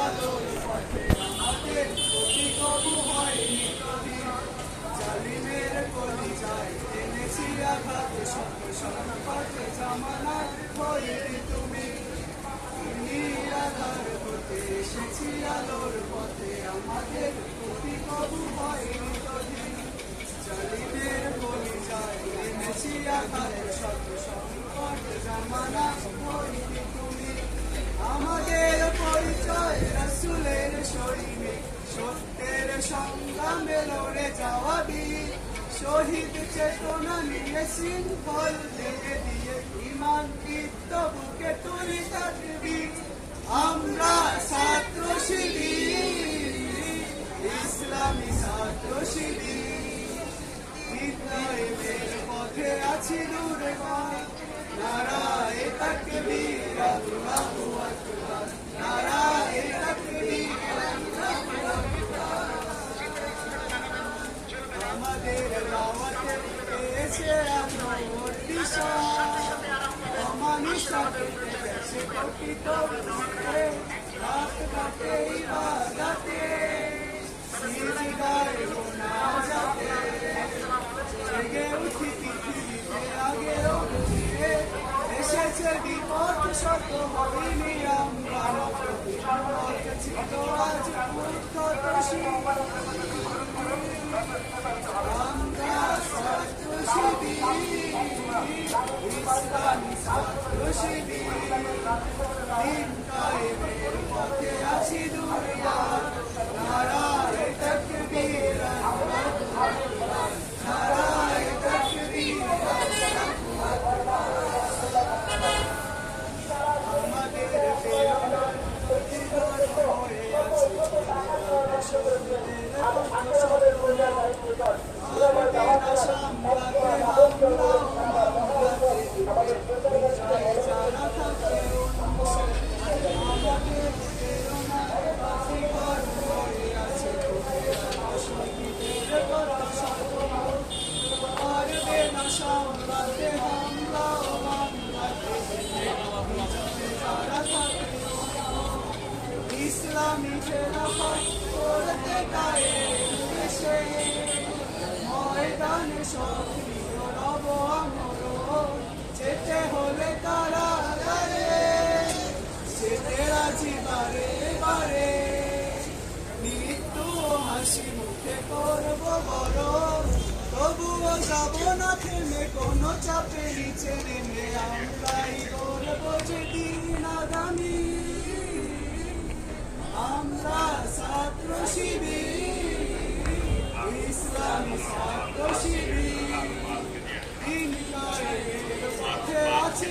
আলোর পথে আমাদের গতি কবু হয়নি কঠিন জালিমের কলিজায় এনেছি আঘাত শত সংকট জামানার বৈরী তুমি নিরাধার হতে এসেছি আলোর পথে আমাদের গতি কবু হয়নি কঠিন জালিমের কলিজায় এনেছি আঘাত শত সংকট জামানার বৈরী তুমি আমাদের পরিচয় রাসূলের সৈনিক সত্যের সংগ্রামে লড়ে যাওয়া বীর শহীদ চেতনা নিয়ে শৃঙ্খল ভেঙে দিয়ে ঈমান দীপ্ত বুকে তুলি তাকবীর আমরা ছাত্র শিবির ইসলামী ছাত্র শিবির বিদ্রোহের পথে আছি দুর্বার নারায়ে তাকবীর আল্লাহু আকবার নারায়ে তাকবীর আল্লাহু আকবার আমাদের দাওয়াতে এসে আলোর দিশা অমানুষকে গেছে কঠিত রূপে রাত কাটে ইবাদতে সিজদায় মুনাজাতে জেগে উঠি পৃথিবীতে আগেও বুঝিয়ে এসেছে বিপদ শত হইনি আমরা বিপদ ছিল আজ মূর্খদোষী আমরা ছাত্র শিবির ইসলামী ছাত্র শিবির দিন কায়েমের পথে আছি দুর্বার নারায়ে তাকবীর আল্লাহু আকবার নারায়ে তাকবীর আল্লাহু আকবার আমাদের প্রেরণার প্রতিরোধ হয়ে আছে ইসলামী খেলাফত করতে কায়েম দেশে ময়দানে সক্রিয় রব আমরা যেতে হলে কারাগারে যেতে রাজি বারে বারে মৃত্যু হাসি মুখে করব বড় তবুও যাব না থেমে কোনো চাপে নিচে নেমে আমরাই করব যেদিন আগামী আমরা ছাত্র শিবির ইসলামী ছাত্র শিবির দিন কায়েমের পথে আছি